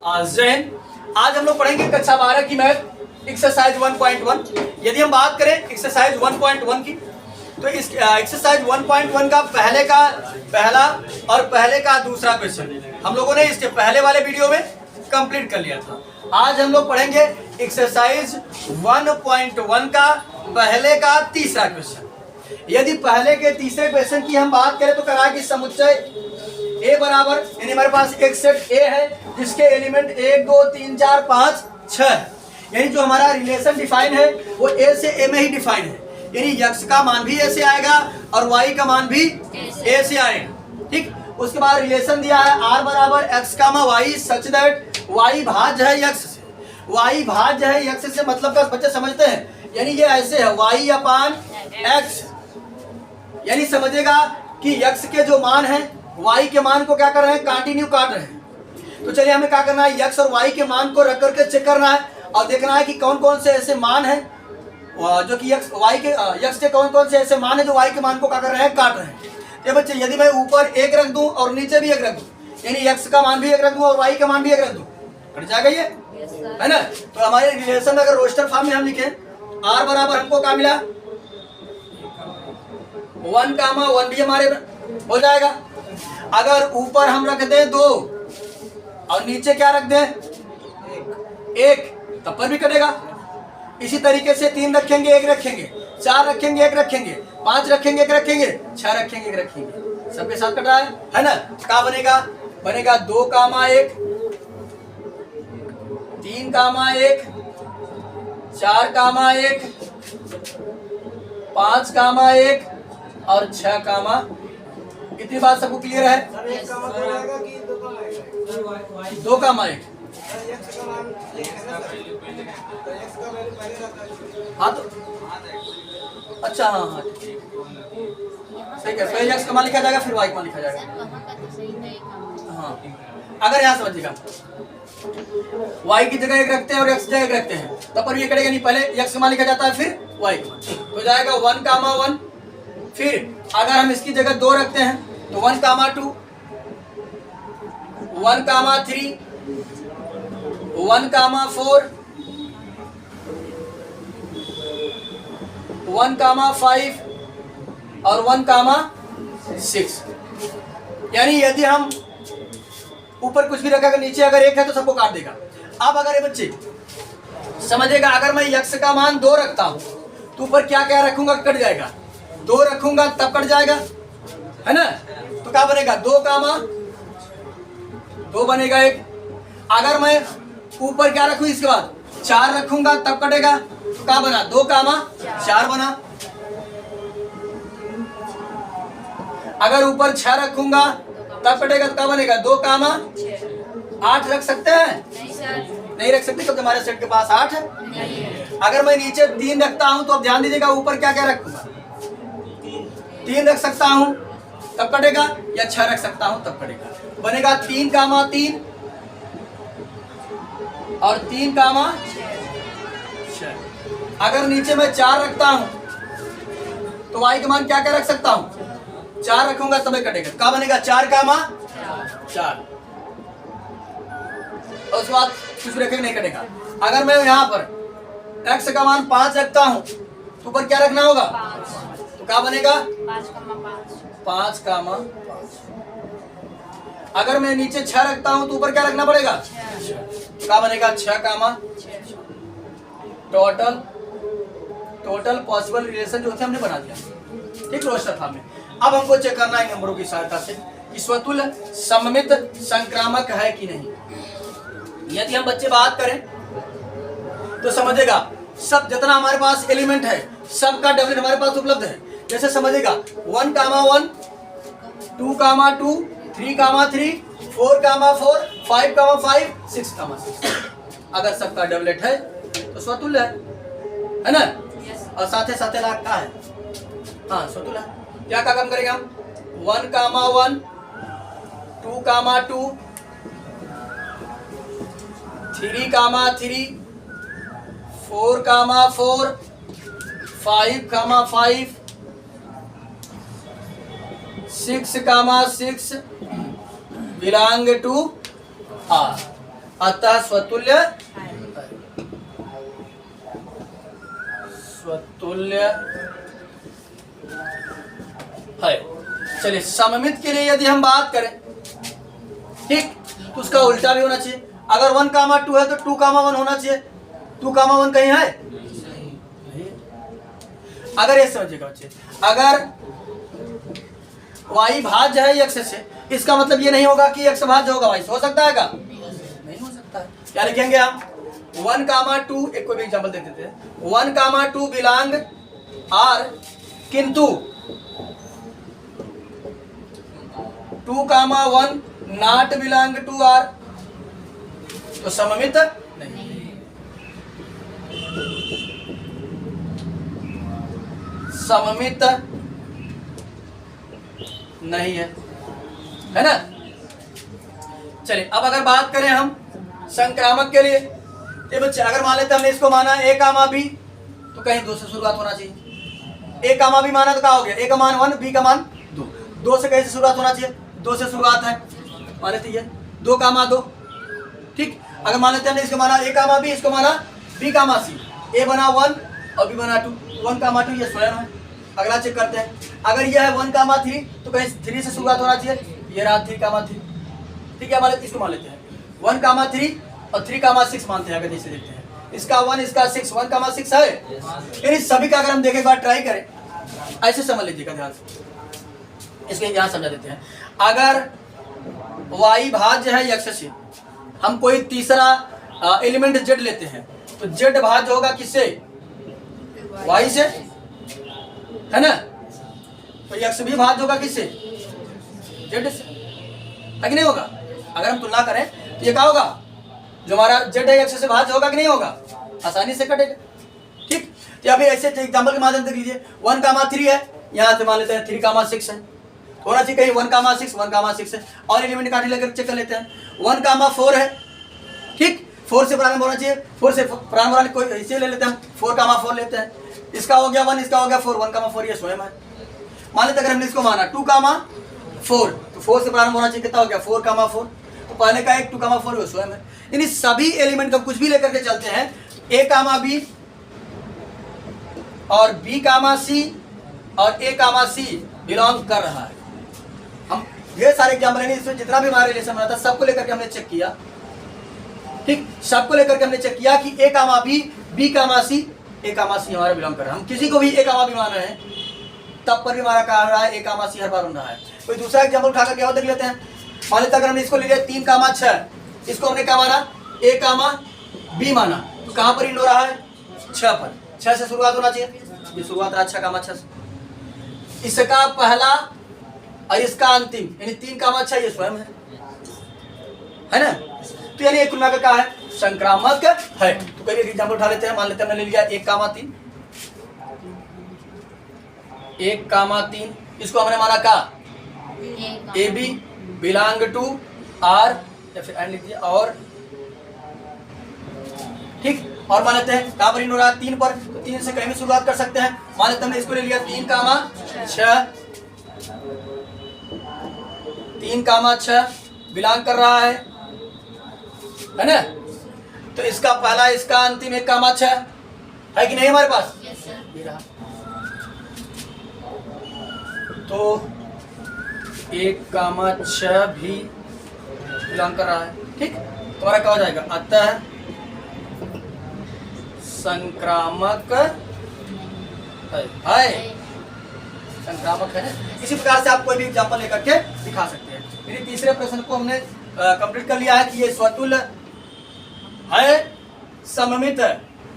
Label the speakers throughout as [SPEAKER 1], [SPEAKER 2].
[SPEAKER 1] जैन। आज हम लोग पढ़ेंगे कक्षा 12 की मैथ एक्सरसाइज 1.1। यदि हम बात करें एक्सरसाइज 1.1 की, तो इस एक्सरसाइज 1.1 का पहला और पहले का दूसरा क्वेश्चन हम लोगों ने इसके पहले वाले वीडियो में कंप्लीट कर लिया था। आज हम लोग पढ़ेंगे एक्सरसाइज 1.1 का पहले का तीसरा क्वेश्चन। यदि पहले के तीसरे क्वेश्चन की हम बात करें तो कहा कि समुच्चय ए बराबर, यानी हमारे पास एक सेट ए है जिसके एलिमेंट 1 2 3 4 5 6 है, यानी जो हमारा रिलेशन डिफाइन है वो ए से ए में ही डिफाइन है, यानी x का मान भी ए से आएगा और y का मान भी ए से आएगा। ठीक, उसके बाद रिलेशन दिया है r बराबर x comma y such that y भाज्य है x से। y भाज्य है x से मतलब का बच्चे समझते हैं, यानी ये ऐसे है y अपान x, यानी समझेगा कि x के जो मान है y के मान को क्या कर रहे हैं, कंटिन्यू काट रहे हैं। तो चलिए हमें क्या करना है, x और y के मान को रख करके चेक करना है और देखना है कि कौन कौन से ऐसे मान हैं जो कि x के कौन कौन से ऐसे मान है जो y के मान को क्या कर रहे हैं, काट रहे हैं। तो बच्चे यदि मैं ऊपर एक रख दूं और नीचे भी एक रख दूं, यानी x का मान भी एक रख दूं और y का मान भी एक रख दूं, कट जाएगा ये, है ना। तो हमारे रिलेशन अगर रोस्टर फॉर्म में हम लिखें, r बराबर हमको क्या मिला 1 कामा 1 भी हमारे हो जाएगा। अगर ऊपर हम रख दें 2 और नीचे क्या रख दें 1, तब पर भी कटेगा। इसी तरीके से 3 रखेंगे 1 रखेंगे, 4 रखेंगे 1 रखेंगे, 5 रखेंगे 1 रखेंगे, 6 रखेंगे 1 रखेंगे, सबके साथ कट रहा है ना। क्या बनेगा, बनेगा 2 कामा 1, 3 कामा 1, 4 कामा 1, 5 कामा 1 और 6 कामा। कितनी बात सबको क्लियर है? 2 कामा 1। हाँ तो अच्छा, हाँ सही है। पहले x का मान लिखा जाएगा फिर y का मान लिखा जाएगा। हाँ, अगर यहाँ समझिएगा y की जगह 1 रखते हैं और x की जगह 1 रखते हैं तब पर ये करेगा नहीं, पहले x का मान लिखा जाता है फिर y का मान, तो जाएगा 1 कामा 1। फिर अगर हम इसकी जगह 2 रखते हैं तो 1 कामा 2, 1 कामा 3, 1 कामा 4, 1 कामा 5 और 1 कामा 6। यानी यदि हम ऊपर कुछ भी रखा नीचे अगर 1 है तो सबको काट देगा। अब अगर ये बच्चे समझेगा, अगर मैं x का मान 2 रखता हूं तो ऊपर क्या क्या रखूंगा, कट जाएगा। 2 रखूंगा तब कट जाएगा, है ना। तो क्या बनेगा 2 कामा 2 बनेगा 1। अगर मैं ऊपर क्या रखूं इसके बाद 4 रखूंगा तब कटेगा, तो क्या बना 2 कामा 4 बना। अगर ऊपर 6 रखूंगा तब कटेगा, तो क्या बनेगा 2 कामा 8 रख सकते हैं? नहीं रख सकते, क्योंकि हमारे सेट के पास 8 है। अगर मैं नीचे 3 रखता हूं तो अब ध्यान दीजिएगा ऊपर क्या क्या रखूंगा, 3 रख सकता हूं तब कटेगा या 6 रख सकता हूं तब कटेगा, बनेगा 3 कामा 3 और 3 कामा 6। अगर नीचे मैं 4 रखता हूं तो y का मान क्या क्या रख सकता हूं, 4 रखूंगा तब कटेगा, क्या बनेगा 4 कामा 4। और उसके बाद कुछ रखेंगे नहीं कटेगा। अगर मैं यहाँ पर x का मान 5 रखता हूं तो ऊपर क्या रखना होगा, तो क्या बनेगा 5 कामा 5। अगर मैं नीचे 6 रखता हूं तो ऊपर क्या रखना पड़ेगा, क्या बनेगा 6 कामा। टोटल पॉसिबल रिलेशन जो थे हमने बना दिया, ठीक रोस्टर फॉर्म में। अब हमको चेक करना है नंबरों की सहायता से कि स्वतुल्य सममित संक्रामक है कि नहीं। यदि हम बच्चे बात करें तो समझेगा सब जितना हमारे पास एलिमेंट है सबका डबलेट हमारे पास उपलब्ध है। जैसे समझेगा 1 कामा 1, 2 कामा 2, 3 कामा 3, 4 कामा 4, 5 कामा 5, 6 कामा 6। अगर सबका डबलेट है तो स्वतुल्य है ना। और साथ साथ लाख का है, हाँ स्वतुल्य है। क्या का काम करेंगे हम, 1 कामा 1, 2 कामा 2, 3 कामा 3, 4 कामा 4, 5 कामा 5, 6 कामा 6 बिलोंग टू R। अतः स्वतुल्य है। चलिए सममित के लिए यदि हम बात करें, ठीक, तो उसका उल्टा भी होना चाहिए। अगर 1,2 है तो 2,1 होना चाहिए। 2,1 कहीं है? अगर ये समझिएगा बच्चे, अगर y भाज्य है x से, इसका मतलब ये नहीं होगा कि x भाज्य होगा y से। हो सकता है क्या? नहीं हो सकता है। क्या लिखेंगे हम? 1,2, एक कोई भी एग्जाम्पल देख देते हैं। 1,2 बिलोंग R, किंतु 2,1 नॉट बिलोंग टू R, तो सममित नहीं, सममित नहीं है ना। चलिए अब अगर बात करें हम संक्रामक के लिए, ये बच्चे अगर मान लेते हमने इसको माना a कामा b, तो कहीं 2 से शुरुआत होना चाहिए। a कामा b माना तो क्या हो गया? a का मान 1, b का मान 2। 2 से कहीं से शुरुआत होना चाहिए, 2 से शुरुआत है, मान लेते हैं 2 कामा 2। ठीक, अगर मान लेते हमने इसको माना a कामा b, इसको माना b कामा c, a बना 1 और b बना 2, 1 कामा 2 ये स्वयं है। अगला चेक करते हैं, अगर यह है 1 कामा 3 तो कहीं 3 से शुरुआत होना चाहिए, ये रहा 3 कामा 3। ठीक है, मान लेते इसको मान लेते हैं 1 कामा 3 और 3 कामा 6 मानते हैं। अगर जैसे देखते हैं इसका 1 इसका 6, 1 कामा 6 है। यानी सभी का अगर हम देखें, एक बार ट्राई करें, ऐसे समझ लीजिएगा ध्यान से, इसको यहाँ समझा देते हैं। अगर y भाज्य है x से, हम कोई तीसरा एलिमेंट z लेते हैं, तो z भाज्य होगा किससे? y से, है ना। तो x भी भाज्य होगा किससे? z से, है कि नहीं होगा? अगर हम तुलना करें तो ये क्या होगा? जो हमारा z है x से भाज्य होगा कि नहीं होगा? आसानी से कटेगा। ठीक, तो अभी ऐसे एग्जाम्पल के माध्यम से देख लीजिए, 1 कामा 3 है, यहाँ से मान लेते हैं 3 कामा 6 है, होना चाहिए कहीं 1 कामा 6, 1 कामा 6 है। और एलिमेंट काटे लेकर चेक कर लेते हैं, 1 कामा 4 है। ठीक, 4 से प्रारंभ होना चाहिए, 4 से प्रारंभ होना, कोई इसे ले लेते हैं, 4 कामा 4 लेते हैं। इसका हो गया 1, इसका हो गया 4, 1 कामा 4 ये स्वयं है। मान लेते अगर हमने इसको माना 2 कामा 4, तो 4 से प्रारंभ होना चाहिए, कितना हो गया? 4 कामा 4, तो पहले का एक 2 कामा 4 स्वयं है। यानी सभी एलिमेंट का कुछ भी लेकर के चलते हैं, a कामा b और b कामा c और a कामा c बिलोंग कर रहा है। हम ये सारे एग्जाम्पल है, इसमें जितना भी हमारे रिलेशन बना था सबको लेकर के हमने चेक किया। ठीक, सबको लेकर के हमने चेक किया कि a comma b, b comma c, a comma c हमारा बिलोंग कर रहा है। हम किसी को भी a कामा b मान रहे हैं, तब पर भी हमारा क्या हो रहा है? a कामा c हर बार बन रहा है। कोई दूसरा एग्जाम्पल उठाकर क्या देख लेते हैं। मान लेते अगर हमने इसको ले लिया 3 कामा 6, इसको हमने क्या माना? a कामा b माना, तो कहाँ पर इन हो रहा है? 6 पर। 6 से शुरुआत होना चाहिए, ये शुरुआत रहा 6 कामा 6 से। इसका पहला और इसका अंतिम, यानी 3 कामा 6 ये स्वयं है ना। तो यानी एक कुल क्या है? संक्रामक है। तो कोई एक एग्जाम्पल उठा लेते हैं, मान लेते हैं हमने ले लिया 1 कामा 3, 1 कामा 3, इसको हमने माना का A B belong to R, या फिर एंड लिख दिया, और ठीक, और मान लेते हैं कहाँ पर इन हो रहा है? 3 पर, तो 3 से कहीं भी शुरुआत कर सकते हैं। मान लेते हमने इसको ले लिया 3 कामा 6, 3 कामा 6 बिलोंग कर रहा है ना। तो इसका पहला, इसका अंतिम 1 कामा 6 है कि नहीं हमारे पास? ये रहा। तो 1 कामा 6 भी बिलोंग कर रहा है। ठीक, तुम्हारा क्या हो जाएगा? अतः संक्रामक है, संक्रामक है। इसी प्रकार से आप कोई भी एग्जाम्पल लेकर के दिखा सकते हैं। मेरे तीसरे प्रश्न को हमने कंप्लीट कर लिया है कि ये स्वतुल्य है, सममित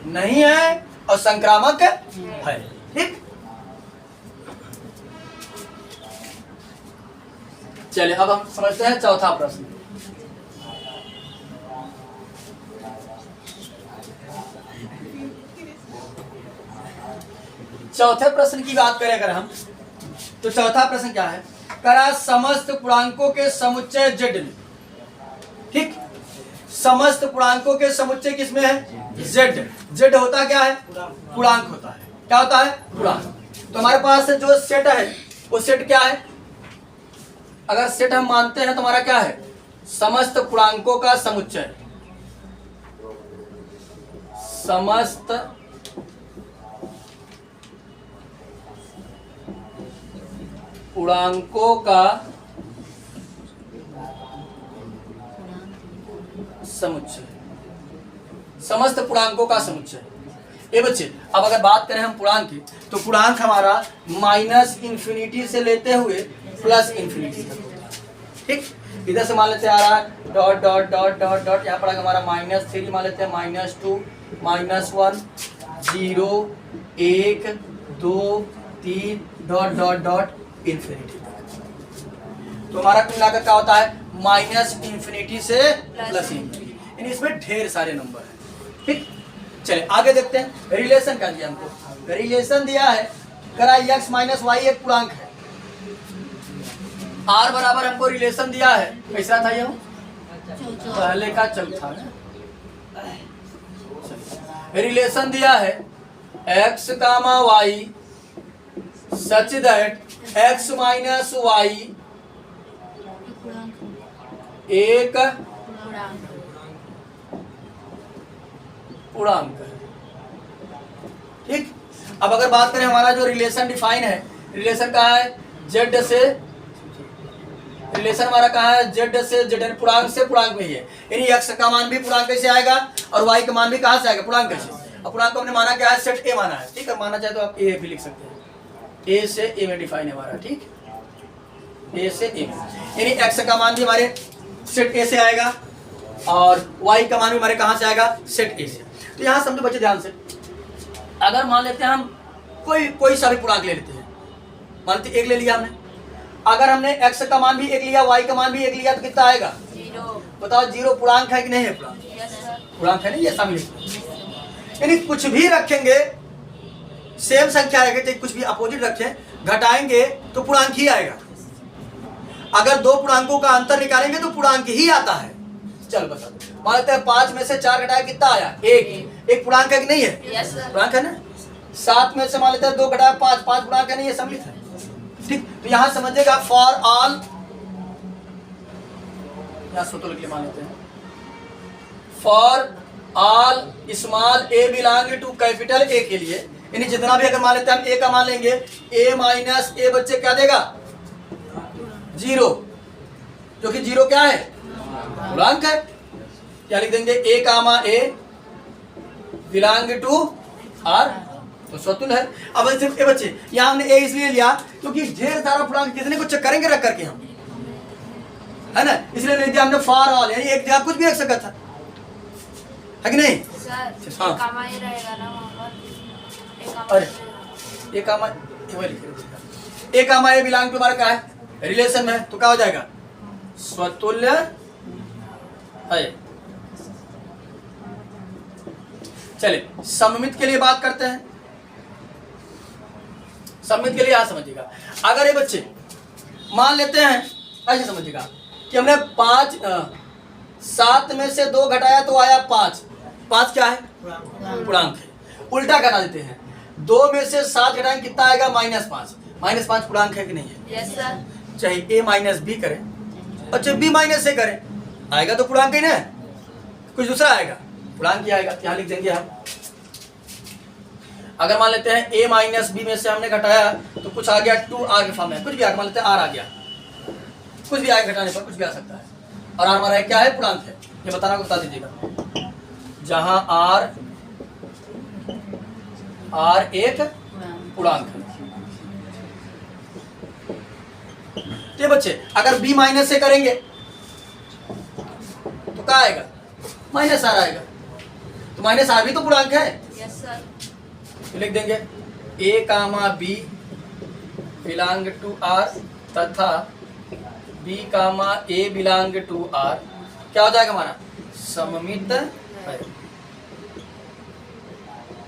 [SPEAKER 1] नहीं है और संक्रामक है। ठीक, चलिए अब हम समझते हैं चौथा प्रश्न। चौथे प्रश्न की बात करें अगर हम, तो चौथा प्रश्न क्या है? करा समस्त पूर्णांकों के समुच्चय z में। ठीक, समस्त पूर्णांकों के समुच्चय किसमें है? z। z होता क्या है? पूर्णांक होता है। क्या होता है? पूर्णांक। तो हमारे पास जो सेट है वो सेट क्या है? अगर सेट हम मानते हैं तो हमारा क्या है? समस्त पूर्णांकों का समुच्चय। समस्त पूर्णांकों का समुच्चय, समस्त पूर्णांकों का समुच्चय। ये बच्चे अब अगर बात करें हम पूर्णांक की, तो पूर्णांक हमारा माइनस इंफिनिटी से लेते हुए प्लस इंफिनिटी तक, ठीक। इधर से मान लेते हैं आ रहा है dot dot dot dot dot, यहाँ पर हमारा -3 मान लेते हैं, -2 -1 0 1 2 3 डॉट डॉट डॉट इंफिनिटी तक। तो हमारा कुल मिलाकर क्या होता है, माइनस इंफिनिटी से प्लस इंफिनिटी, यानी इसमें ढेर सारे नंबर हैं, ठीक। चलिए आगे देखते हैं, रिलेशन क्या दिया हमको, रिलेशन दिया है, करा x माइनस वाई एक पूर्णांक है, r बराबर हमको रिलेशन दिया है, कैसा था ये पहले का चौथा है। रिलेशन दिया है x comma y such that x minus Y एक पूर्णांक है, ठीक। अब अगर बात करें हमारा जो रिलेशन डिफाइन है, रिलेशन कहाँ है, z से, रिलेशन हमारा कहाँ है, z से z, पूर्णांक से पूर्णांक में ही है, यानी x का मान भी पूर्णांक कैसे आएगा और y का मान भी कहाँ से आएगा, पूर्णांक कैसे। अब पूर्णांक को हमने माना क्या है, सेट a माना है, ठीक है, माना चाहे तो आप a भी लिख सकते हैं, a से a में डिफाइन है हमारा, ठीक, a से a, यानी x का मान भी हमारे सेट a से आएगा और y का मान भी हमारे कहाँ से आएगा, सेट a से। तो यहाँ समझो बच्चे ध्यान से, अगर मान लेते हैं हम कोई सा भी पूर्णांक ले लेते हैं, मान लेते एक ले लिया हमने, अगर हमने x का मान भी एक लिया, y का मान भी एक लिया, तो कितना आएगा, 0। बताओ 0 पूर्णांक है कि नहीं है, पूर्णांक है नहीं, ये शामिल है। यानी कुछ भी रखेंगे, सेम संख्या रखें, कुछ भी अपोजिट रखें, घटाएंगे तो पूर्णांक ही आएगा। अगर दो पूर्णांकों का अंतर निकालेंगे तो पूर्णांक ही आता है। चल बता दो, मान लेते हैं 5 में से 4 घटाया कितना आया, 1 एक पूर्णांक है कि नहीं है, पूर्णांक है ना। 7 में से मान लेते हैं 2 घटाया 5 पूर्णांक है नहीं, ये सम्मिलित है, ठीक। तो यहां समझिएगा फॉर ऑल, यहां सूत्र के लिए मान लेते हैं, for all small a belong to capital A के लिए, यानी जितना भी अगर मान लेते हैं हम a का मान लेंगे, a माइनस a बच्चे क्या देगा, 0, जो कि 0 क्या है, पूर्णांक है। क्या लिख देंगे, a comma a belong to r, तो स्वतुल्य है। अब सिर्फ ए बच्चे यहाँ हमने a इसलिए लिया क्योंकि ढेर सारा पूर्णांक कितने को चेक करेंगे रख करके हम, है ना, इसलिए लिख दिया हमने फॉर ऑल, यानी एक जगह कुछ भी रख सकता था, है कि नहीं सर। हाँ कामा ये रहेगा ना वहाँ पर, अरे ए comma A comma A belong to हमारा क्या है, रिलेशन में, तो क्या हो जाएगा, स्वतुल्य है। चलिए सममित के लिए बात करते हैं। सममित के लिए यहां समझिएगा, अगर ये बच्चे मान लेते हैं, ऐसे समझिएगा कि हमने 7 में से 2 घटाया तो आया 5 क्या है, पूर्णांक है। उल्टा करा देते हैं, 2 में से 7 घटाएंगे कितना आएगा, -5 पूर्णांक है कि नहीं है, यस सर। चाहे a माइनस बी करें, अच्छा b माइनस से करें, आएगा तो पूर्णांक ही ना, कुछ दूसरा आएगा, पूर्णांक ही आएगा। यहाँ लिख देंगे हम, अगर मान लेते हैं a माइनस बी में से हमने घटाया तो कुछ आ गया 2 r के फॉर्म में, कुछ भी आ, मान लेते हैं r आ गया, कुछ भी आएगा घटाने पर, कुछ भी आ सकता है, और r हमारा क्या है, पूर्णांक है, ये बताना को बता दीजिएगा। जहां r एक पूर्णांक है, तो बच्चे अगर b माइनस से करेंगे तो क्या आएगा, -r आएगा, तो -r भी तो पूर्णांक है, यस सर। तो लिख देंगे a comma b belong to r तथा b comma a belong to r, क्या हो जाएगा हमारा, सममित है।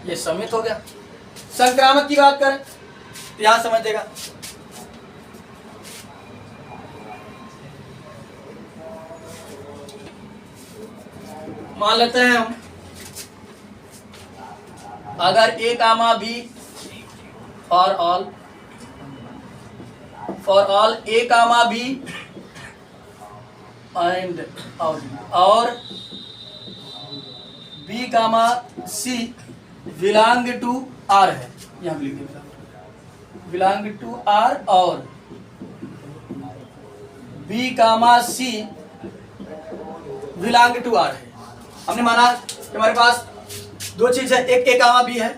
[SPEAKER 1] ये सममित हो गया। संक्रामक की बात करें तो यहां समझिएगा, मान लेते हैं हम, अगर a comma b for all a comma b and और B comma C belong to R है, यहाँ लिख दिया बिलोंग टू आर, और B comma C belong to R है। हमने माना कि हमारे पास दो चीज है, एक ए कामा बी है,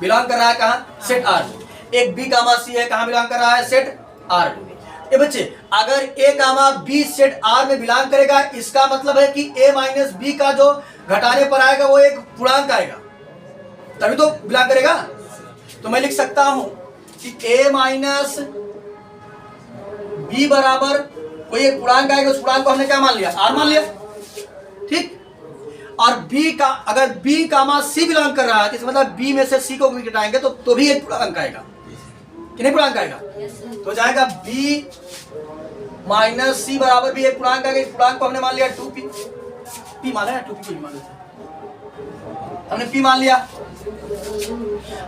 [SPEAKER 1] बिलोंग कर रहा है कहाँ, सेट आर। एक बी कामा सी है, कहाँ बिलोंग कर रहा है, सेट आर। ये बच्चे अगर ए कामा बी सेट आर में बिलोंग करेगा, इसका मतलब है कि ए माइनस बी का जो घटाने पर आएगा वो एक पूर्णांक आएगा, तभी तो बिलोंग करेगा। तो मैं लिख सकता हूं कि ए माइनस बी बराबर कोई एक पूर्णांक आएगा, उस पूर्णांक को हमने क्या मान लिया, आर मान लिया, ठीक। और बी का अगर बी कामा सी बिलोंग कर रहा है, तो मतलब बी में से सी को भी घटाएंगे तो भी एक पूर्णांक आएगा, कि नहीं पूर्णांक आएगा। तो जाएगा बी माइनस सी बराबर भी एक पूर्णांक आएगा। इस पूर्णांक को हमने मान लिया 2p, पी माना है, 2p को मान लिया, हमने p मान लिया।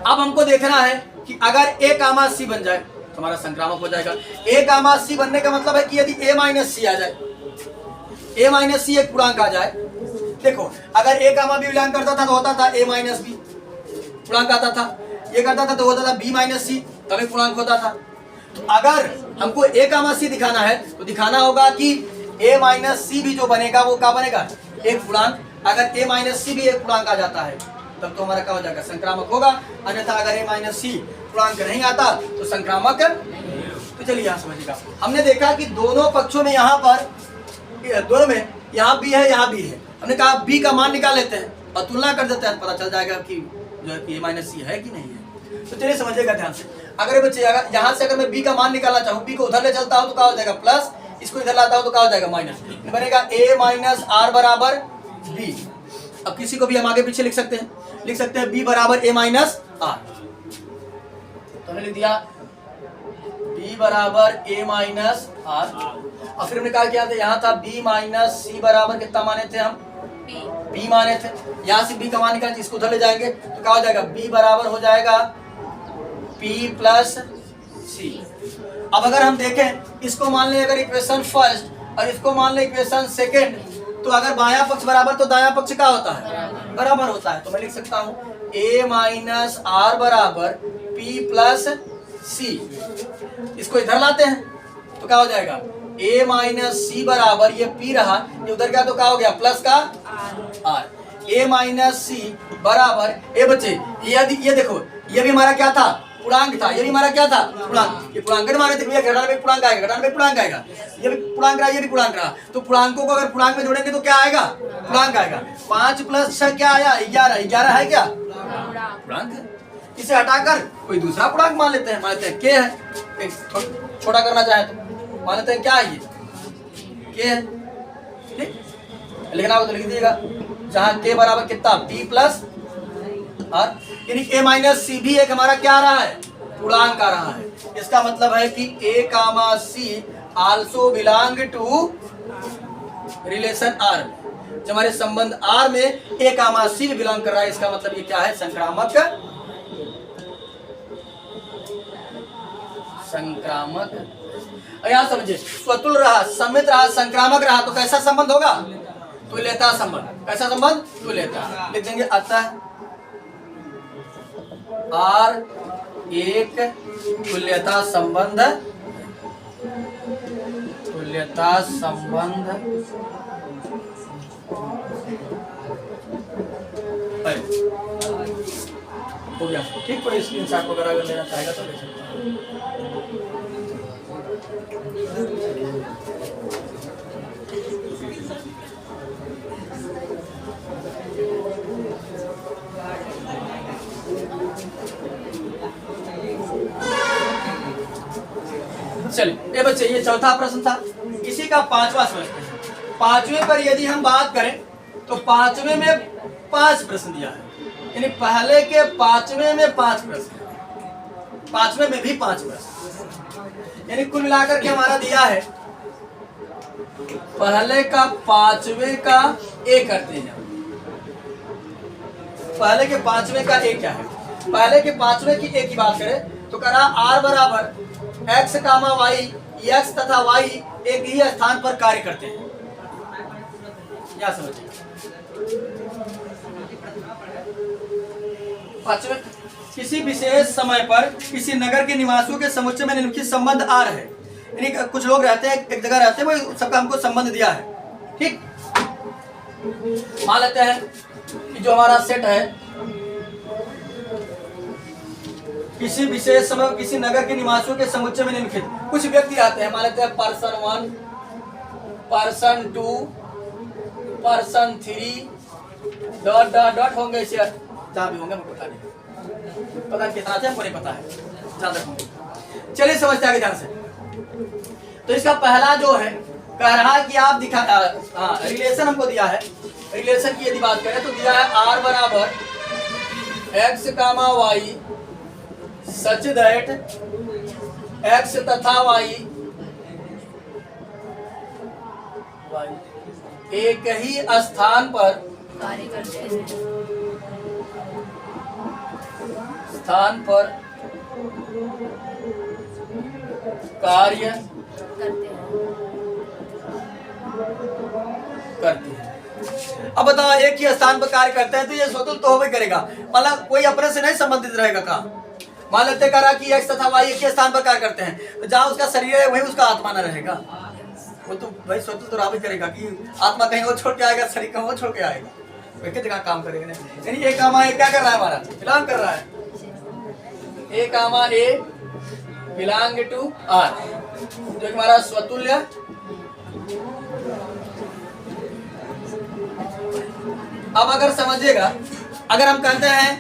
[SPEAKER 1] अब हमको देखना है कि अगर a कामा सी बन जाए तो हमारा संक्रामक हो जाएगा। a कामा सी बनने का मतलब है कि यदि a माइनस सी आ जाए, a माइनस सी एक पूर्णांक आ जाए। देखो अगर a कामा बी बिलोंग करता था तो होता था a माइनस बी पूर्णांक आता था, ये करता था तो होता था b माइनस सी, तभी पूर्णांक होता था। तो अगर हमको a कामा सी दिखाना है तो दिखाना होगा कि a माइनस सी भी जो बनेगा वो क्या बनेगा, एक पूर्णांक। अगर a माइनस सी भी एक पूर्णांक आ जाता है तब तो हमारा क्या हो जाएगा, संक्रामक होगा। अन्यथा अगर a माइनस सी पूर्णांक नहीं आता तो संक्रामक। तो चलिए यहाँ समझिएगा, हमने देखा कि दोनों पक्षों में यहाँ पर दोनों में यहाँ भी है यहाँ भी है, हमने कहा b का मान निकाल लेते हैं और तुलना कर देते हैं, पता चल जाएगा कि जो है कि a माइनस सी है कि नहीं है। तो चलिए समझिएगा ध्यान से। अगर बच्चे अगर यहाँ से अगर मैं b का मान निकालना चाहूँ, b को उधर ले चलता हूँ तो क्या हो जाएगा प्लस, इसको इधर लाता हूँ तो क्या हो जाएगा माइनस, बनेगा a माइनस आर बराबर b। अब किसी को भी हम आगे पीछे लिख सकते हैं b बराबर a माइनस आर। तो हमने लिख दिया b बराबर a माइनस आर, और फिर हमने कहा क्या था, यहाँ था b माइनस सी बराबर कितना माने थे हम, b माने थे। यहाँ से b का मान निकाल, इसको उधर ले जाएंगे तो क्या हो जाएगा, b बराबर हो जाएगा p प्लस सी। अब अगर हम देखें, इसको मान लें अगर इक्वेशन फर्स्ट और इसको मान लें इक्वेशन सेकेंड, तो अगर बायां पक्ष बराबर तो दायां पक्ष क्या होता है, बराबर होता है। तो मैं लिख सकता हूँ a माइनस आर बराबर p प्लस सी। इसको इधर लाते हैं तो क्या हो जाएगा, a माइनस सी बराबर ये p रहा, ये उधर गया तो क्या हो गया प्लस का r। a माइनस सी बराबर ए बच्चे ये देखो, ये भी हमारा क्या था, पूर्णांक था, ये भी हमारा क्या था, पूर्णांक। ये पूर्णांक माने थे भैया, घटाने में पूर्णांक आएगा, घटाने में पूर्णांक आएगा, ये भी पूर्णांक रहा, ये भी पूर्णांक रहा। तो पूर्णांकों को अगर पूर्णांक में जोड़ेंगे तो क्या आएगा, पूर्णांक आएगा। 5 प्लस 6 क्या आया, 11। 11 है क्या पूर्णांक। इसे हटाकर कोई दूसरा पूर्णांक मान लेते हैं, मान लेते हैं k है, एक छोटा करना चाहे तो मान लेते हैं क्या है, ये k है, ठीक। लिखना हो तो लिख दीजिएगा, जहाँ k बराबर कितना, p प्लस आर, यानी a माइनस सी भी एक हमारा क्या आ रहा है, पूर्णांक आ रहा है। इसका मतलब है कि a comma C also belong to relation R. जब हमारे संबंध आर में a कामा सी भी बिलोंग कर रहा है, इसका मतलब ये क्या है, संक्रामक। यहाँ समझिए, स्वतुल रहा, समित रहा, संक्रामक रहा तो कैसा संबंध होगा, तुल्यता संबंध। कैसा संबंध, तुल्यता। लिख देंगे अतः आर एक तुल्यता संबंध, तुल्यता संबंध हो गया, ठीक। कोई स्क्रीनशॉट वगैरह अगर लेना चाहेगा तो ले सकते हैं। चलिए ये बच्चे, ये चौथा प्रश्न था, इसी का पांचवा समझते हैं। पांचवें पर यदि हम बात करें तो पांचवें में 5 प्रश्न दिया है, यानी पहले के पांचवें में 5 प्रश्न, पांचवें में भी 5 प्रश्न, यानी कुल मिलाकर के हमारा दिया है पहले का पांचवें का एक करते हैं। पहले के पांचवें का एक क्या है, पहले के पांचवें की एक की बात करें तो करा r बराबर x कामा y, x तथा y एक ही स्थान पर कार्य करते हैं। क्या समझिए, पांचवें, किसी विशेष समय पर किसी नगर के निवासियों के समुच्चय में निम्नलिखित संबंध आ रहे हैं। यानी कुछ लोग रहते हैं, एक जगह रहते हैं, वो सबका हमको संबंध दिया है। ठीक, मान लेते हैं कि जो हमारा सेट है, किसी विशेष समय किसी नगर के निवासियों के समुच्चय में निम्नलिखित कुछ व्यक्ति आते हैं। मान लेते हैं पर्सन 1, पर्सन 2, पर्सन 3 ... होंगे इसे जहाँ भी होंगे, पता नहीं कितना थे, हमको नहीं पता है, जहाँ तक होंगे। चलिए समझते आगे ध्यान से। तो इसका पहला जो है कह रहा है कि आप दिखा, रिलेशन हमको दिया है। रिलेशन की यदि बात करें तो दिया है r बराबर x, y such that x तथा y एक ही स्थान पर
[SPEAKER 2] कार्य करते हैं।
[SPEAKER 1] कार्य
[SPEAKER 2] करते हैं।
[SPEAKER 1] अब बताओ, एक ही स्थान पर कार्य करते हैं तो ये स्वतंत्र तो होवे करेगा, मतलब कोई अपने से नहीं संबंधित रहेगा का। मान लेते कह रहा कि x तथा y एक ही स्थान पर कार्य करते हैं, तो जहाँ उसका शरीर है वही उसका आत्मा न रहेगा, वो तो भाई स्वतंत्र तो रावी करेगा कि आत्मा कहीं और छोड़ के आएगा, शरीर कहीं और छोड़ के आएगा, वही की जगह काम करेगा। यानी एक कामा ए क्या कर रहा है, हमारा बिलोंग कर रहा है, A comma A belong to r, जो हमारा स्वतुल्य। अब अगर समझिएगा, अगर हम कहते हैं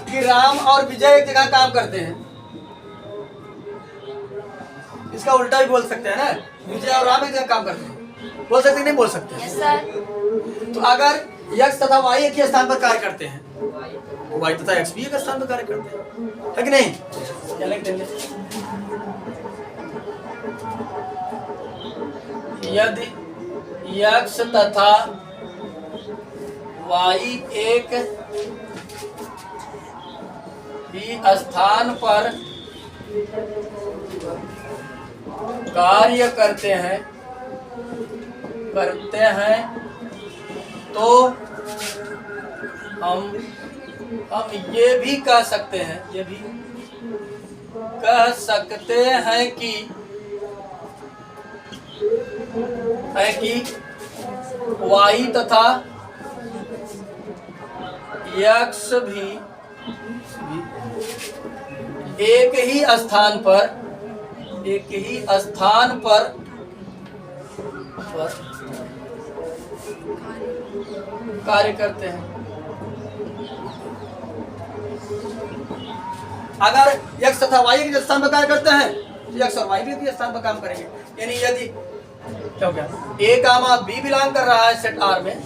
[SPEAKER 1] कि राम और विजय एक जगह काम करते हैं, इसका उल्टा भी बोल सकते हैं ना, विजय और राम एक जगह काम करते हैं, बोल सकते नहीं बोल सकते?
[SPEAKER 2] Yes sir.
[SPEAKER 1] तो अगर x तथा y एक ही स्थान पर कार्य करते हैं, y तथा x भी एक स्थान पर कार्य करते हैं, है कि नहीं? क्या लिख देंगे, यदि x तथा y एक ही स्थान पर कार्य करते हैं तो हम ये भी कह सकते हैं, कि y तथा x भी एक ही स्थान पर कार्य करते हैं। अगर x तथा y एक स्थान पर कार्य करते हैं तो x और y भी एक स्थान पर काम करेंगे। यानी यदि क्या हो गया, a कामा b बिलोंग कर रहा है सेट R में,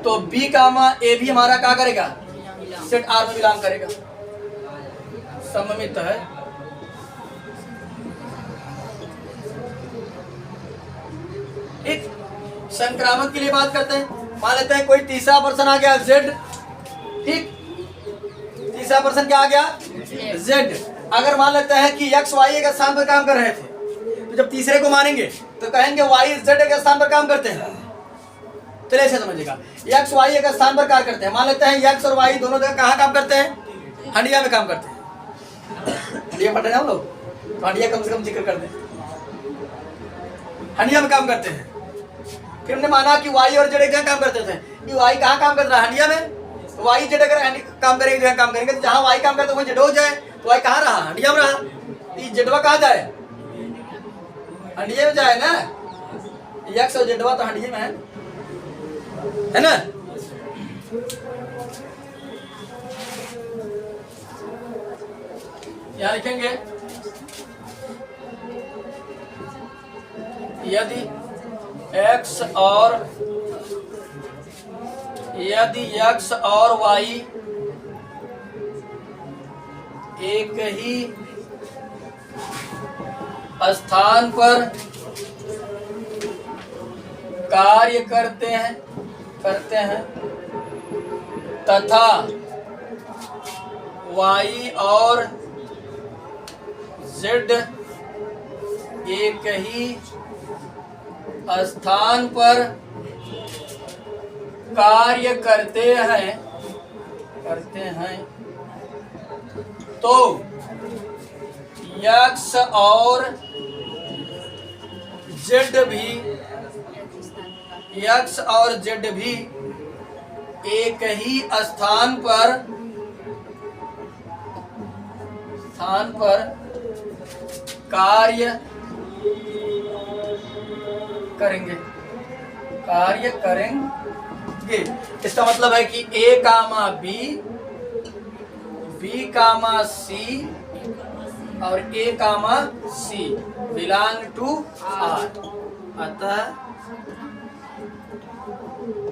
[SPEAKER 1] तो b कामा a भी हमारा क्या करेगा, सेट R में बिलोंग करेगा, सममित है। एक संक्रामक के लिए बात करते हैं। मान लेते हैं कोई तीसरा पर्सन आ गया Z, ठीक, तीसरा पर्सन क्या आ गया, Z। अगर मान लेते हैं कि x y एक स्थान पर काम कर रहे थे, तो जब तीसरे को मानेंगे तो कहेंगे y z एक स्थान पर काम करते हैं। चलिए ऐसे समझिएगा, x y एक स्थान पर कार्य करते हैं। मान लेते हैं x और y दोनों जगह कहाँ काम करते हैं, हंडिया में काम करते हैं। हंडिया पढ़ रहे हैं हम लोग, तो हंडिया कम से कम जिक्र कर दें, हंडिया में काम करते हैं। फिर हमने माना कि y और z एक जगह काम करते थे, कि y कहाँ काम कर रहा है, हंडिया में, तो y z अगर काम करेंगे जगह काम करेंगे, तो जहाँ y काम करते वहीं z हो जाए, तो y कहाँ रहा, हंडिया में रहा, जेडवा कहाँ जाए, हंडिया में जाए ना, x और जेडवा तो हंडिया में है ना। यहाँ लिखेंगे यदि x और y एक ही स्थान पर कार्य करते हैं तथा y और z एक ही स्थान पर कार्य करते हैं तो x और z भी एक ही स्थान पर कार्य करेंगे। इसका मतलब है कि A comma B, B comma C और A comma C belong to R। अतः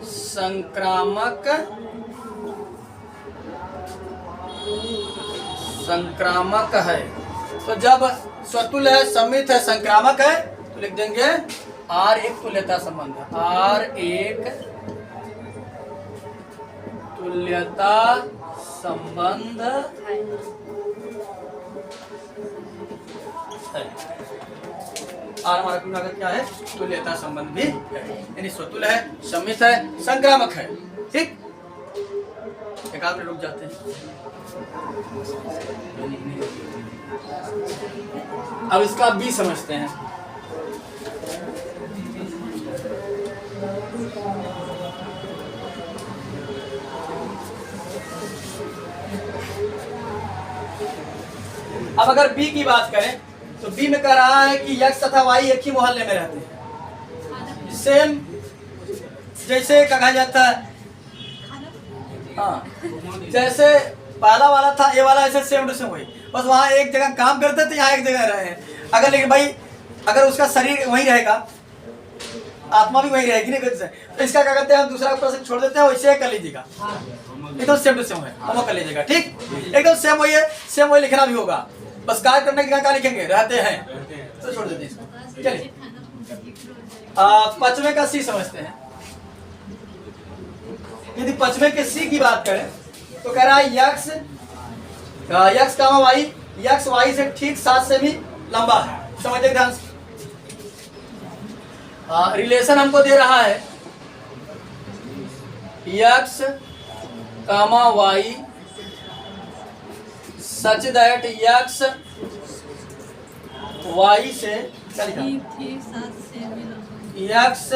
[SPEAKER 1] संक्रामक है। तो जब स्वतुल्य है, समित है, संक्रामक है तो लिख देंगे R एक तुल्यता संबंध है। R एक तुल्यता संबंध है। R हमारा कुल मिलाकर क्या है? तुल्यता संबंध भी है, यानी स्वतुल्य है, समित है, संक्रामक है। ठीक, एक आध मिनट रुक जाते हैं। अब इसका B समझते हैं। अब अगर B की बात करें तो B में कह रहा है कि x तथा y एक ही मोहल्ले में रहते हैं। सेम जैसे कहा जाता है, हाँ, जैसे पहला वाला था, ये वाला ऐसे सेम टू सेम वही, बस वहाँ एक जगह काम करते थे, यहाँ एक जगह रहे हैं। अगर लेकिन भाई अगर उसका शरीर वहीं रहेगा, आत्मा भी वहीं रहेगी, नहीं तो इसका क्या करते हैं, हम दूसरा प्रश्न छोड़ देते हैं, वैसे कर लीजिएगा, एकदम सेम टू सेम है, हम कर लीजिएगा। ठीक, एकदम सेम वही है, सेम वही लिखना भी होगा, बस कार्य करने की जगह क्या लिखेंगे, रहते हैं, तो छोड़ देते हैं इसको। चलिए पचवे का C समझते हैं। यदि पचवे के C की बात करें तो कह रहा है x comma y, x y से ठीक 7 सेमी लंबा है। समझिए ध्यान से, रिलेशन हमको दे रहा है x comma y such that x y से x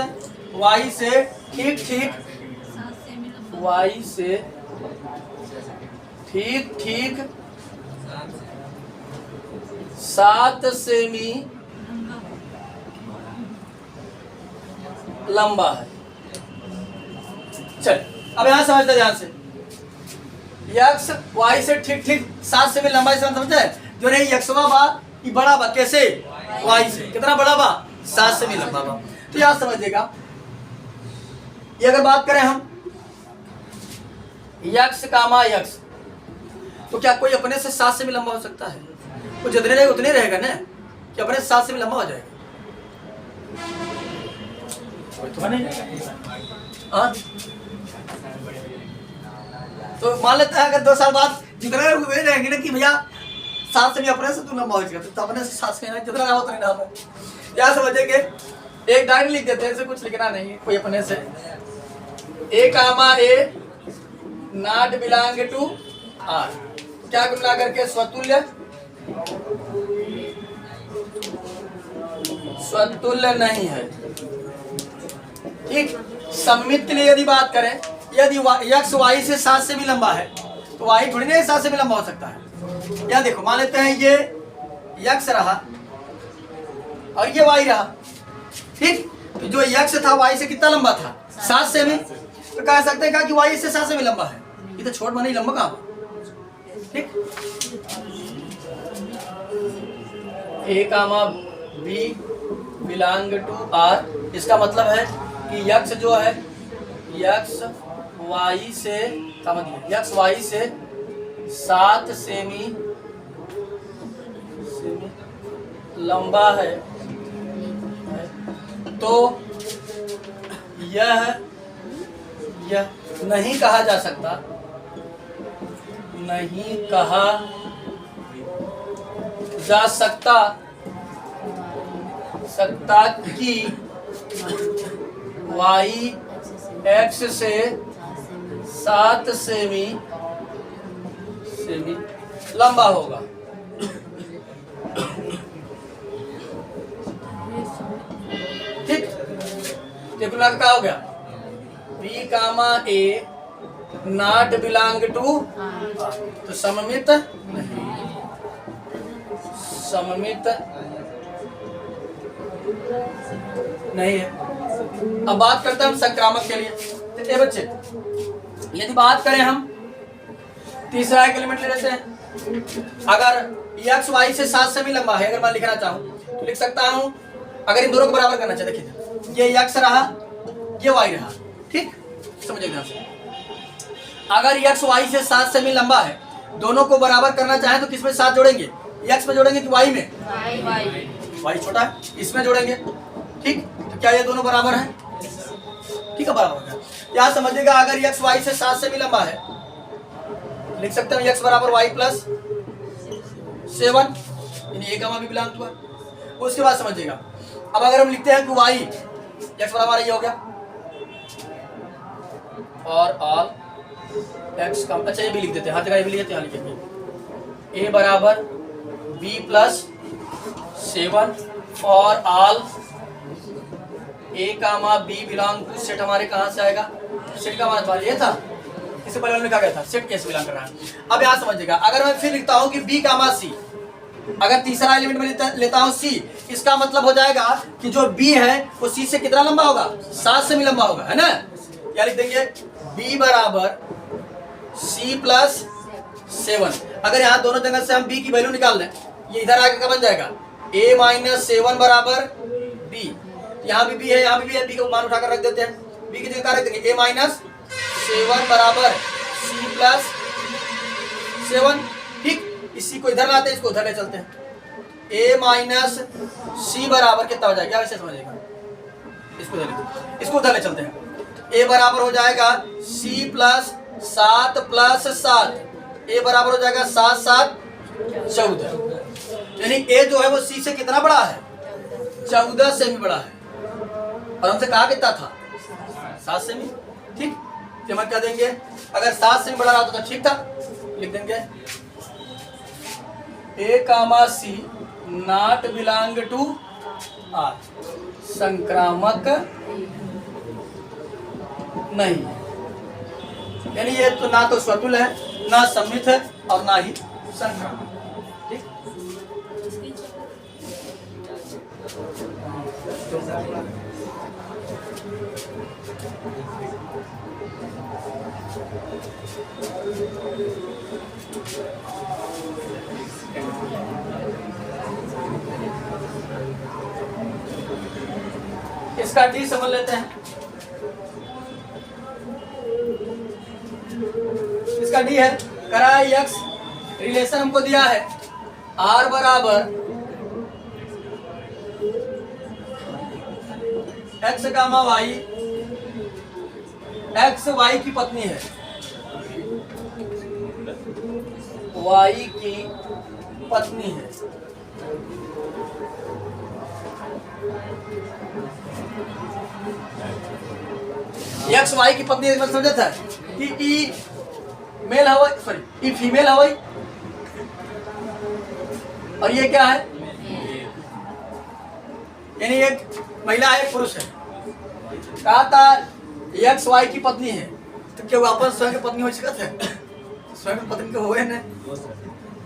[SPEAKER 1] y से ठीक y से ठीक 7 सेमी लंबा है। चल अब यहां समझते ध्यान से, x y से ठीक 7 सेमी लंबा है, समझते हैं। जो नहीं यक्षवा बा ये बड़ा बा, कैसे y से कितना बड़ा बा, 7 सेमी लंबा बा। तो यहां समझिएगा, ये अगर बात करें हम x कामा x, तो क्या कोई अपने से 7 सेमी लंबा हो सकता है? वो जितने रहेगा उतने रहेगा ना, कि अपने से 7 सेमी लंबा हो जाएगा? तो नहीं। तो मान लेते हैं अगर 2 साल बाद जितने वे रहेंगे ना कि भैया 7 सेमी अपने से तू लंबा हो जाएगा, तो अपने से 7 सेमी जितना रहा उतना नाम है। क्या समझेंगे, एक डायरेक्ट लिख देते हैं, इसे कुछ लिखना नहीं है, कोई अपने से A comma A not belong to R, क्या मिला करके स्वतुल्य नहीं है। ठीक, सम्मित के लिए यदि बात करें, यदि x y से 7 से भी लंबा है तो y थोड़ी ना 7 से भी लंबा हो सकता है। यहाँ देखो, मान लेते हैं ये x रहा और ये y रहा। ठीक, तो जो x था y से कितना लंबा था, 7 से भी, तो कह सकते हैं कि y से 7 से भी लंबा है। ये तो छोट मानी लंबा कहाँ। ठीक, A comma B belong to R, इसका मतलब है कि x जो है x y से x y से 7 सेमी लंबा है। तो यह नहीं कहा जा सकता, नहीं कहा जा सकता कि y x से 7 सेमी लंबा होगा। ठीक, तो कुल क्या हो गया, b comma a not belong to, तो सममित नहीं है। अब बात करते हैं हम संक्रामक के लिए। तो ये बच्चे, यदि बात करें हम तीसरा एक एलिमेंट ले लेते हैं। अगर x y से 7 सेमी लंबा है, अगर मैं लिखना चाहूँ तो लिख सकता हूँ, अगर इन दोनों को बराबर करना चाहिए, देखिए ये x रहा, ये y रहा। ठीक, समझिए ध्यान से। अगर x y से 7 सेमी लंबा है, दोनों को बराबर करना चाहें तो किसमें 7 जोड़ेंगे, x में जोड़ेंगे कि y में? y छोटा है, इसमें जोड़ेंगे। ठीक, तो क्या ये दोनों बराबर हैं? ठीक है, बराबर है। यहाँ समझिएगा, अगर x y से 7 सेमी लंबा है, लिख सकते हैं x बराबर y प्लस 7, यानी a का भी बिलोंग हुआ। उसके बाद समझिएगा, अब अगर हम लिखते हैं कि y x बराबर ये हो गया, और ऑल x का, अच्छा ये भी लिख देते हैं, हर जगह ये भी लिखते हैं, यहाँ लिखेंगे a बराबर b प्लस 7 और all a comma b belong to set. हमारे कहाँ से आएगा, सेट का मतलब ये था, इससे पहले लिखा गया था सेट कैसे बिलोंग कर रहा है। अब यहाँ समझिएगा, अगर मैं फिर लिखता हूँ कि b कामा c, अगर तीसरा एलिमेंट में लेता हूँ c, इसका मतलब हो जाएगा कि जो b है वो c से कितना लंबा होगा, 7 सेमी लंबा होगा, है ना। क्या लिख देंगे, b बराबर c प्लस 7। अगर यहाँ दोनों जगह से हम b की वैल्यू निकाल लें, ये इधर आके क्या बन जाएगा, a माइनस 7 बराबर b। यहाँ भी b है, यहाँ भी b है, b का मान उठाकर रख देते हैं, b की जगह रख देंगे a माइनस 7 बराबर c प्लस 7। ठीक, इसी को इधर लाते हैं, इसको उधर ले चलते हैं, a माइनस c बराबर कितना हो जाएगा, वैसे समझिएगा, इसको उधर ले चलते हैं। a बराबर हो जाएगा c प्लस 7 प्लस 7, a बराबर हो जाएगा 7 7 14, यानी a जो है वो c से कितना बड़ा है, 14 सेमी बड़ा है, और हमसे कहा कितना था, 7 सेमी। ठीक, तो हम क्या देंगे, अगर 7 सेमी बड़ा रहा तो ठीक था, लिख देंगे a comma c not belong to r, संक्रामक नहीं, यानी ये तो ना तो स्वतुल है, ना सम्मित है, और ना ही संक्रामक। ठीक, इसका डी समझ लेते हैं। इसका डी है, करा एक्स, रिलेशन हमको दिया है आर बराबर X comma Y, X Y की पत्नी है, वाई की पत्नी है। एक्स वाई की पत्नी मतलब समझा था कि ई मेल हवाई, सॉरी ई फीमेल हवाई, और ये क्या है, यानी एक महिला है एक पुरुष है। कहा था एक्स वाई की पत्नी है, तो क्या वो अपन स्वयं की पत्नी हो सकता है, स्वयं की पत्नी को हो ना।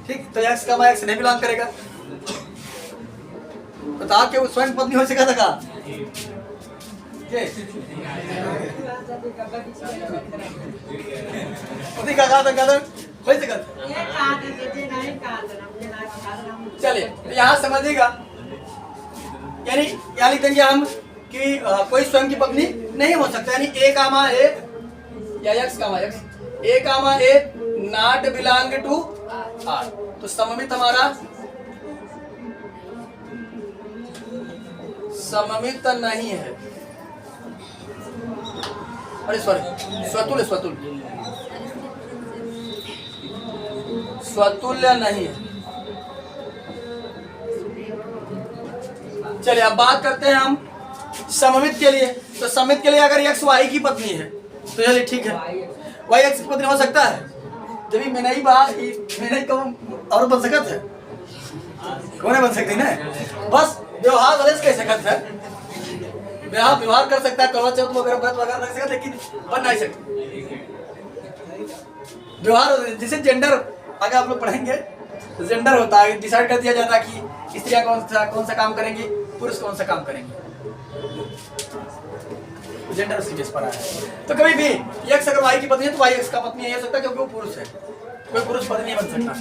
[SPEAKER 1] ठीक, तो एक्स का एक्स नहीं बिलोंग करेगा, बता के वो स्वयं पत्नी हो सकता था। चलिए यहाँ समझिएगा, यानी यहाँ लिख देंगे हम कि कोई स्वयं की पत्नी नहीं हो सकता, यानी ए कामा ए या X comma X, A comma A not belong to R, तो सममित हमारा सममित नहीं है, अरे सॉरी स्वतुल्य, स्वतुल्य नहीं है। चलिए अब बात करते हैं हम सममित के लिए, तो सममित के लिए अगर x y की पत्नी है तो चलिए ठीक है, y x की पत्नी हो सकता है। जब मैं नहीं और बन सकत है, कौन बन सकती ना, बस व्यवहार वाले से कह सकत है, व्यवहार कर सकता है, करवा चौथ वगैरह व्रत वगैरह रख सकता, लेकिन बन नहीं सकता। व्यवहार जिसे जेंडर आगे आप लोग पढ़ेंगे, जेंडर होता है, डिसाइड कर दिया जाता है कि स्त्रियां कौन सा काम करेंगी, पुरुष कौन सा काम करेंगे, जेंडर उसकी बेस पर है। तो कभी भी x अगर y की पत्नी है तो y x का पत्नी नहीं हो सकता, क्योंकि वो पुरुष है, कोई पुरुष पत्नी नहीं बन सकता।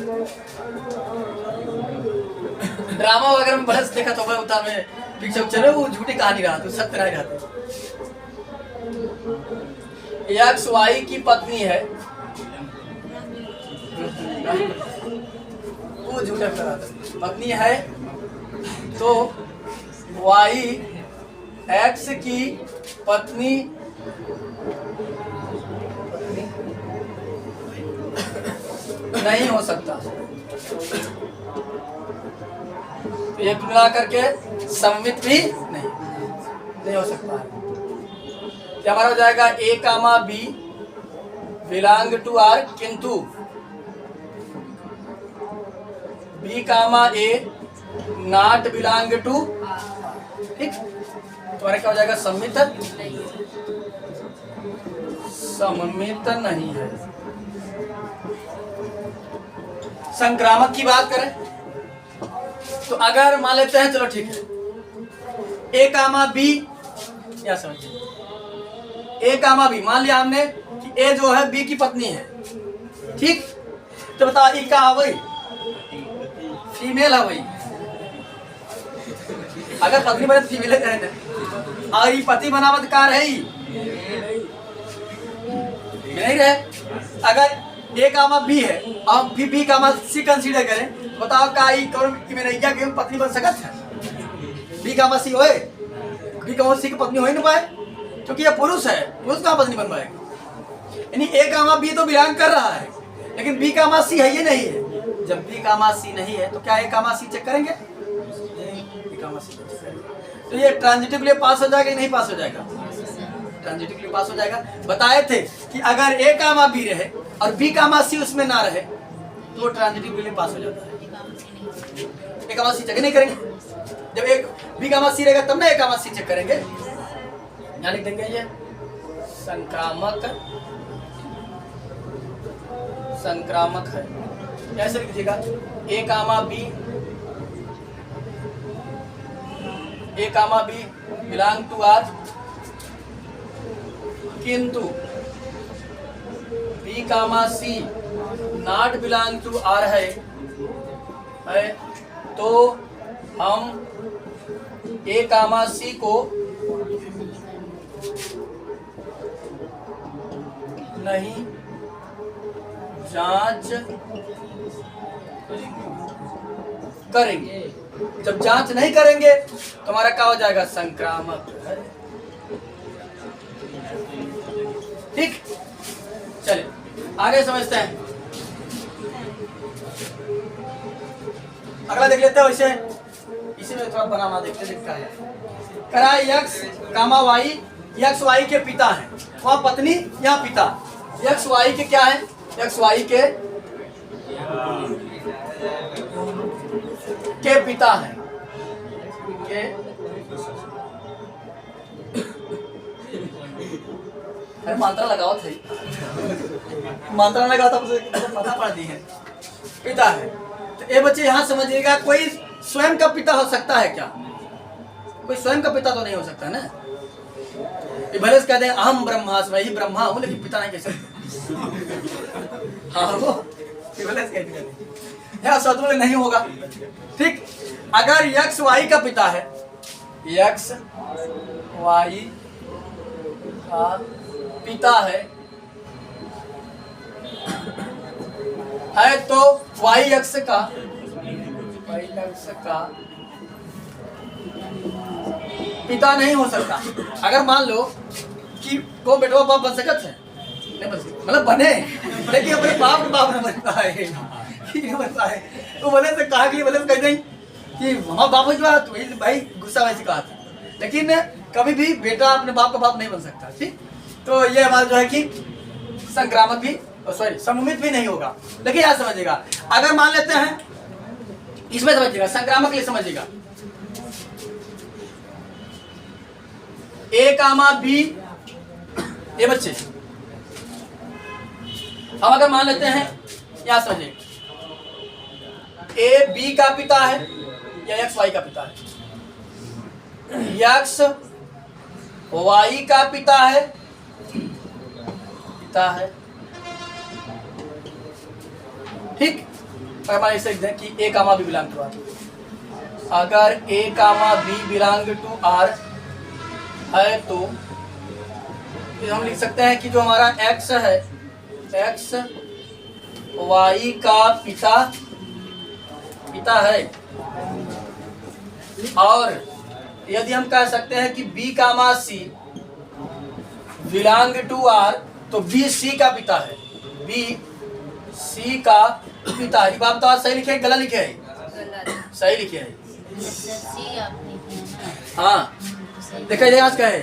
[SPEAKER 1] ड्रामा वगैरह में बहस देखा तो होता में पिक्चर चले, वो झूठी कहानी रहा तो सत्य नहीं रहते। x y की पत्नी है, वो झूठा पत्नी है, तो y x की पत्नी नहीं हो सकता। तो ये मिला करके सममित भी नहीं हो सकता है। क्या हमारा हो जाएगा a comma b belong to r, किंतु b comma a not belong to, ठीक, तुम्हारा क्या हो जाएगा सममित नहीं है। संक्रामक की बात करें तो अगर मान लेते हैं, चलो ठीक है, a कामा b, क्या समझिए, a कामा b, मान लिया हमने कि a जो है b की पत्नी है, ठीक, तो बताओ e का वही फीमेल है, वही अगर पत्नी बने तो फीमेल है, और ये पति बनावत कार है ही नहीं रहे। अगर a कामा b है और फिर b कामा c कंसीडर करें, बताओ का क्या पत्नी बन सकत है, b कामा c होए, b कामा c की पत्नी हो ही नहीं पाए, क्योंकि ये पुरुष है, पुरुष कहाँ पत्नी बन पाएगा। यानी a कामा b तो बिलोंग कर रहा है, लेकिन b कामा c है ये नहीं है। जब b कामा c नहीं है तो क्या a कामा c चेक करेंगे, b कामा c चेक करेंगे। तो ये ट्रांजिटिव के लिए पास हो जाएगा, नहीं पास हो जाएगा, ट्रांजिटिव के लिए पास हो जाएगा। बताए थे कि अगर a कामा b रहे और b कामा c उसमें ना रहे तो ट्रांजिटिव के लिए पास हो जाता है। a कामा c चेक नहीं करेंगे, जब एक b कामा c रहेगा तब ना a कामा c चेक करेंगे। यहाँ लिख देंगे ये संक्रामक है, कैसे लिख दीजिएगा, a comma b belong to r, किंतु b comma c not belong to r है, तो हम a कामा c को नहीं जांच करेंगे। जब जांच नहीं करेंगे तो हमारा क्या हो जाएगा, संक्रामक है, ठीक। चलिए आगे समझते हैं, अगला देख लेते हैं। वैसे इसी में थोड़ा बनाना देखते दिखता है, करा x comma y, x y के पिता है, वहाँ पत्नी यहाँ पिता, x y के क्या है, x y के पिता है, के अरे मात्रा लगाओ थे, मात्रा लगाओ तो पता पड़ती है, पिता है। तो ये बच्चे यहाँ समझिएगा, कोई स्वयं का पिता हो सकता है क्या, कोई स्वयं का पिता तो नहीं हो सकता है ना। ये भले से कहते हैं अहम ब्रह्मास्मि, मैं ही ब्रह्मा हूँ, लेकिन पिता नहीं कह सकते। हाँ वो भले से कहते हैं सदुल नहीं होगा, ठीक। अगर यक्स वाई का पिता है, यक्स वाई का पिता है तो वाई एक्स का पिता नहीं हो सकता। अगर मान लो कि वो बेटवा बाप बन सकत है, नहीं बन सकता, मतलब बने लेकिन अपने बाप न बन पाए, वो बोले से कहा कि बोले कह दें कि हमारा बाप जो तू भाई गुस्सा वैसे कहा था, लेकिन कभी भी बेटा अपने बाप का बाप नहीं बन सकता। ठीक, तो ये हमारा जो है कि संक्रामक भी सॉरी सममित भी नहीं होगा। लेकिन याद समझिएगा, अगर मान लेते हैं इसमें समझिएगा, संक्रामक लिए समझिएगा ए कामा बी, ये बच्चे अब अगर मान लेते हैं, याद समझिए ए बी का पिता है या एक्स वाई का पिता है, एक्स वाई का पिता है, ठीक। हमारे इसे लिखते हैं कि ए कामा बी बिलोंग टू आर। अगर ए कामा बी बिलोंग टू आर है तो हम लिख सकते हैं कि जो हमारा एक्स है, एक्स वाई का पिता है, और यदि हम कह सकते हैं कि B comma C belong to R, तो बी सी का पिता है, बी सी का पिता है। बात तो आज सही लिखे गलत लिखे है? सही लिखे है। हाँ देखा जाए आज क्या है,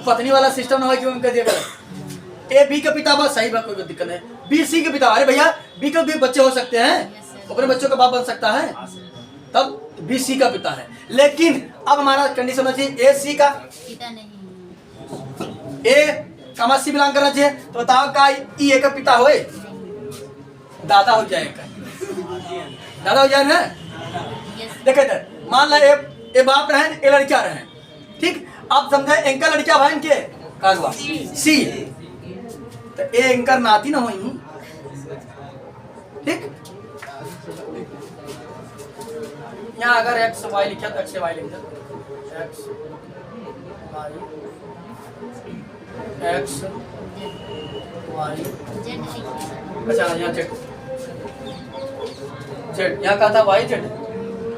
[SPEAKER 1] पत्नी वाला सिस्टम ना हो कि उनका दिया गलत। ए बी का पिता बात सही, बात कोई दिक्कत नहीं। बी सी के पिता, अरे भैया बी के भी बच्चे हो सकते हैं, अपने बच्चों का बाप बन सकता है, तब बी सी का पिता है। लेकिन अब हमारा कंडीशन होना चाहिए ए सी का
[SPEAKER 2] पिता नहीं,
[SPEAKER 1] ए कामा सी बिलोंग करना चाहिए। तो बताओ का ई ए का पिता होए, दादा हो जाएगा, दादा हो जाए ना। देखे थे मान लो ए बाप रहे, ए लड़कियां रहे, ठीक। अब समझे इनका लड़कियां भाई इनके कागवा सी, तो ए इनका नाती ना होई, ठीक। यहाँ अगर एक्स वाई लिखा तो एक्स वाई लिख दो, एक्स वाई, एक्स वाई, अच्छा यहाँ जेड, जेड यहाँ कहा था वाई जेड,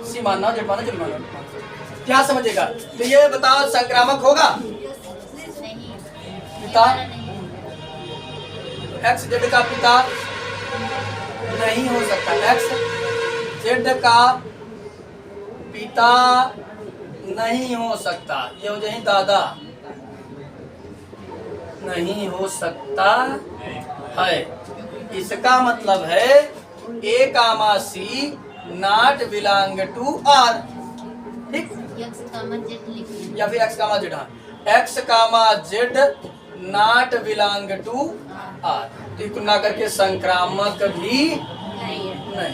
[SPEAKER 1] सी मानना जेड मानना, जेड मानना, क्या समझेगा। तो ये बताओ संक्रामक होगा पिता, एक्स जेड का पिता नहीं हो सकता, एक्स जेड का पिता नहीं हो सकता, ये हो जाए दादा, नहीं हो सकता है। इसका मतलब है A comma C not belong to R, ठीक, या फिर X comma Z, X comma Z not belong to R, तो ना करके संक्रामक भी नहीं।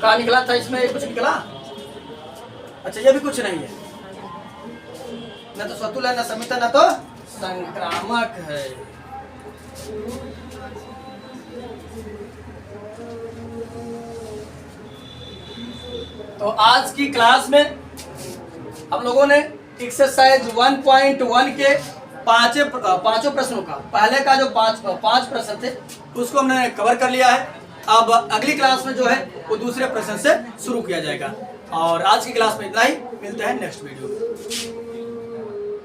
[SPEAKER 1] कहा निकला था इसमें, कुछ निकला? अच्छा ये भी कुछ नहीं है, न तो सतुल है, न समित है, न तो संक्रामक है। तो आज की क्लास में हम लोगों ने एक्सरसाइज 1.1 के पांचों प्रश्नों का, पहले का जो पांच प्रश्न थे उसको हमने कवर कर लिया है। अब अगली क्लास में जो है वो दूसरे प्रश्न से शुरू किया जाएगा। और आज की क्लास में इतना ही, मिलते हैं नेक्स्ट वीडियो में।